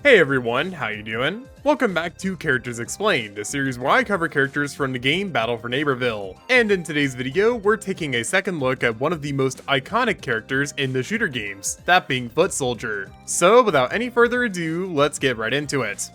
Hey everyone, how you doing? Welcome back to Characters Explained, a series where I cover characters from the game Battle for Neighborville. And in today's video, we're taking a second look at one of the most iconic characters in the shooter games, that being Foot Soldier. So without any further ado, let's get right into it.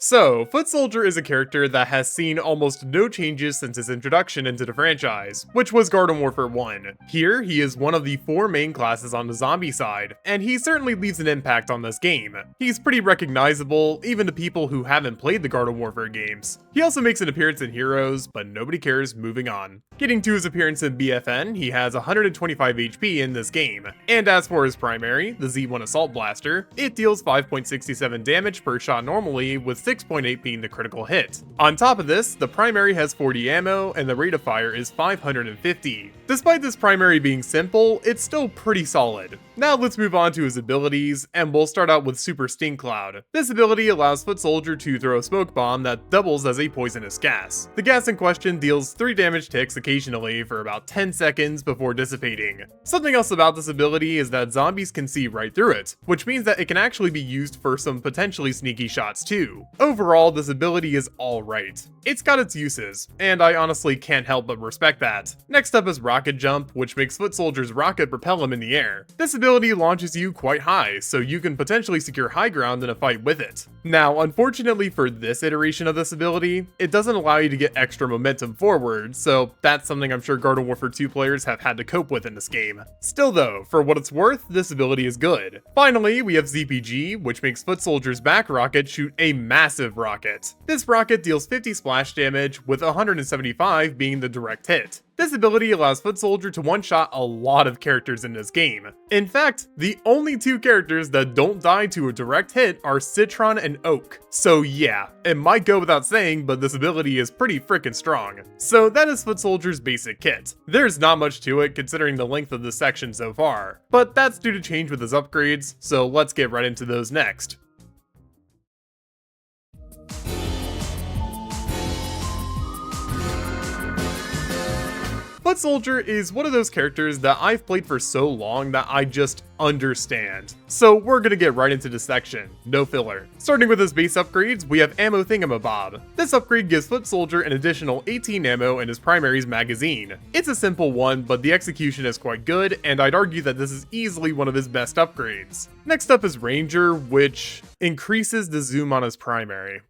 So, Foot Soldier is a character that has seen almost no changes since his introduction into the franchise, which was Garden Warfare 1. Here, he is one of the 4 main classes on the zombie side, and he certainly leaves an impact on this game. He's pretty recognizable, even to people who haven't played the Garden Warfare games. He also makes an appearance in Heroes, but nobody cares, moving on. Getting to his appearance in BFN, he has 125 HP in this game. And as for his primary, the Z1 Assault Blaster, it deals 5.67 damage per shot normally, with 6.8 being the critical hit. On top of this, the primary has 40 ammo, and the rate of fire is 550. Despite this primary being simple, it's still pretty solid. Now let's move on to his abilities, and we'll start out with Super Stink Cloud. This ability allows Foot Soldier to throw a smoke bomb that doubles as a poisonous gas. The gas in question deals 3 damage ticks occasionally for about 10 seconds before dissipating. Something else about this ability is that zombies can see right through it, which means that it can actually be used for some potentially sneaky shots too. Overall, this ability is alright. It's got its uses, and I honestly can't help but respect that. Next up is Rocket Jump, which makes Foot Soldier's rocket propel him in the air. This ability launches you quite high, so you can potentially secure high ground in a fight with it. Now, unfortunately for this iteration of this ability, it doesn't allow you to get extra momentum forward, so that's something I'm sure Garden Warfare 2 players have had to cope with in this game. Still though, for what it's worth, this ability is good. Finally, we have ZPG, which makes Foot Soldier's back rocket shoot a massive rocket. This rocket deals 50 splash damage, with 175 being the direct hit. This ability allows Foot Soldier to one-shot a lot of characters in this game. In fact, the only 2 characters that don't die to a direct hit are Citron and Oak. So yeah, it might go without saying, but this ability is pretty freaking strong. So that is Foot Soldier's basic kit. There's not much to it considering the length of this section so far, but that's due to change with his upgrades, so let's get right into those next. Foot Soldier is one of those characters that I've played for so long that I just understand. So we're gonna get right into this section, no filler. Starting with his base upgrades, we have Ammo Thingamabob. This upgrade gives Foot Soldier an additional 18 ammo in his primary's magazine. It's a simple one, but the execution is quite good, and I'd argue that this is easily one of his best upgrades. Next up is Ranger, which increases the zoom on his primary.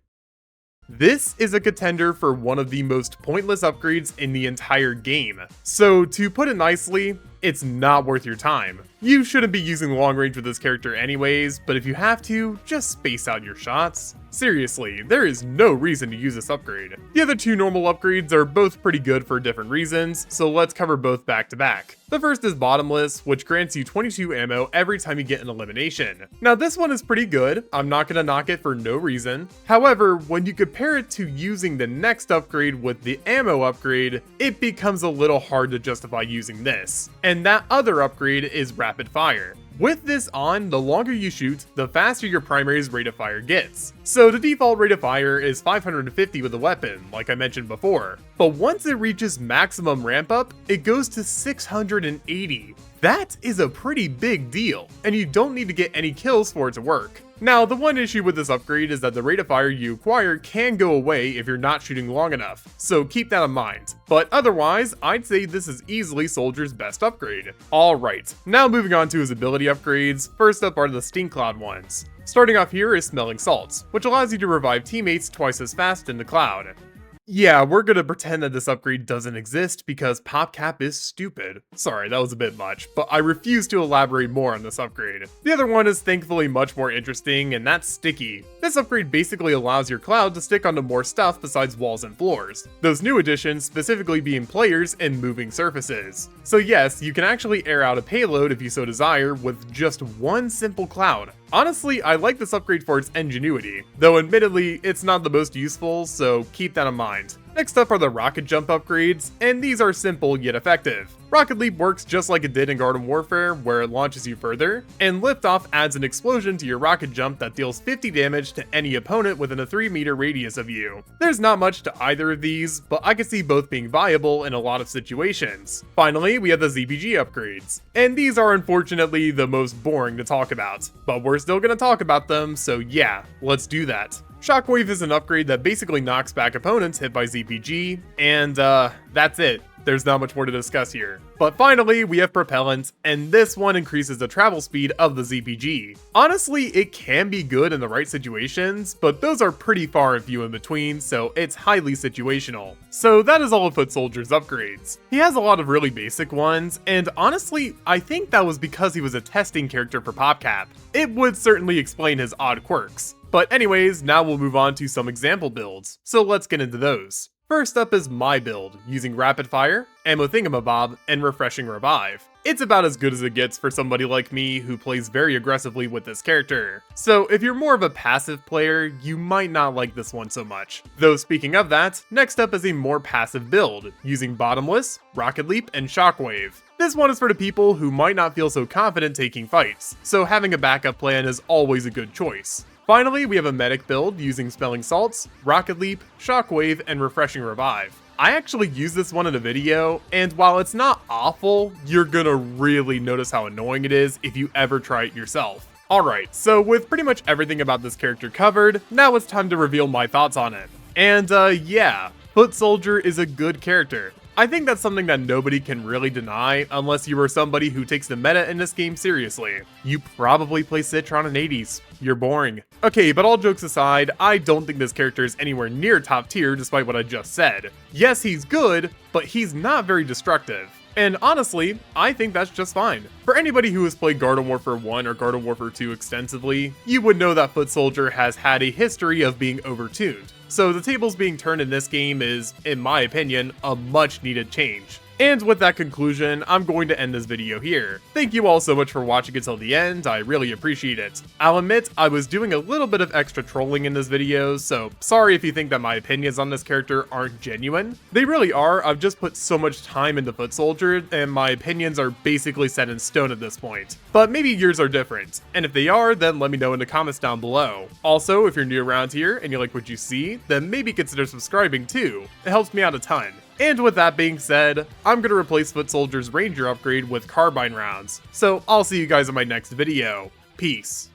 This is a contender for one of the most pointless upgrades in the entire game. So to put it nicely, it's not worth your time. You shouldn't be using long range with this character anyways, but if you have to, just space out your shots. Seriously, there is no reason to use this upgrade. The other 2 normal upgrades are both pretty good for different reasons, so let's cover both back to back. The first is Bottomless, which grants you 22 ammo every time you get an elimination. Now this one is pretty good, I'm not gonna knock it for no reason. However, when you compare it to using the next upgrade with the ammo upgrade, it becomes a little hard to justify using this. And that other upgrade is Rapid Fire. With this on, the longer you shoot, the faster your primary's rate of fire gets. So the default rate of fire is 550 with the weapon, like I mentioned before. But once it reaches maximum ramp up, it goes to 680. That is a pretty big deal, and you don't need to get any kills for it to work. Now, the one issue with this upgrade is that the rate of fire you acquire can go away if you're not shooting long enough, so keep that in mind. But otherwise, I'd say this is easily Soldier's best upgrade. Alright, now moving on to his ability upgrades, first up are the Stink Cloud ones. Starting off here is Smelling Salts, which allows you to revive teammates twice as fast in the cloud. Yeah, we're gonna pretend that this upgrade doesn't exist because PopCap is stupid. Sorry, that was a bit much, but I refuse to elaborate more on this upgrade. The other one is thankfully much more interesting, and that's Sticky. This upgrade basically allows your cloud to stick onto more stuff besides walls and floors. Those new additions specifically being players and moving surfaces. So yes, you can actually air out a payload if you so desire with just one simple cloud. Honestly, I like this upgrade for its ingenuity, though admittedly, it's not the most useful, so keep that in mind. Next up are the rocket jump upgrades, and these are simple yet effective. Rocket Leap works just like it did in Garden Warfare, where it launches you further, and Liftoff adds an explosion to your rocket jump that deals 50 damage to any opponent within a 3-meter radius of you. There's not much to either of these, but I can see both being viable in a lot of situations. Finally, we have the ZPG upgrades, and these are unfortunately the most boring to talk about, but we're still gonna talk about them, so yeah, let's do that. Shockwave is an upgrade that basically knocks back opponents hit by ZPG, and that's it. There's not much more to discuss here. But finally, we have Propellant, and this one increases the travel speed of the ZPG. Honestly, it can be good in the right situations, but those are pretty far and few in between, so it's highly situational. So that is all of Foot Soldier's upgrades. He has a lot of really basic ones, and honestly, I think that was because he was a testing character for PopCap. It would certainly explain his odd quirks. But anyways, now we'll move on to some example builds, so let's get into those. First up is my build, using Rapid Fire, Ammo Thingamabob, and Refreshing Revive. It's about as good as it gets for somebody like me who plays very aggressively with this character. So if you're more of a passive player, you might not like this one so much. Though speaking of that, next up is a more passive build, using Bottomless, Rocket Leap, and Shockwave. This one is for the people who might not feel so confident taking fights, so having a backup plan is always a good choice. Finally, we have a medic build using Smelling Salts, Rocket Leap, Shockwave, and Refreshing Revive. I actually used this one in a video, and while it's not awful, you're gonna really notice how annoying it is if you ever try it yourself. Alright, so with pretty much everything about this character covered, now it's time to reveal my thoughts on it. And yeah, Foot Soldier is a good character. I think that's something that nobody can really deny unless you are somebody who takes the meta in this game seriously. You probably play Citron in 80s. You're boring. Okay, but all jokes aside, I don't think this character is anywhere near top tier despite what I just said. Yes, he's good, but he's not very destructive. And honestly, I think that's just fine. For anybody who has played Garden Warfare 1 or Garden Warfare 2 extensively, you would know that Foot Soldier has had a history of being overtuned. So the tables being turned in this game is, in my opinion, a much needed change. And with that conclusion, I'm going to end this video here. Thank you all so much for watching until the end, I really appreciate it. I'll admit, I was doing a little bit of extra trolling in this video, so sorry if you think that my opinions on this character aren't genuine. They really are. I've just put so much time into Foot Soldier, and my opinions are basically set in stone at this point. But maybe yours are different, and if they are, then let me know in the comments down below. Also, if you're new around here and you like what you see, then maybe consider subscribing too. It helps me out a ton. And with that being said, I'm gonna replace Foot Soldier's Ranger upgrade with carbine rounds. So I'll see you guys in my next video. Peace.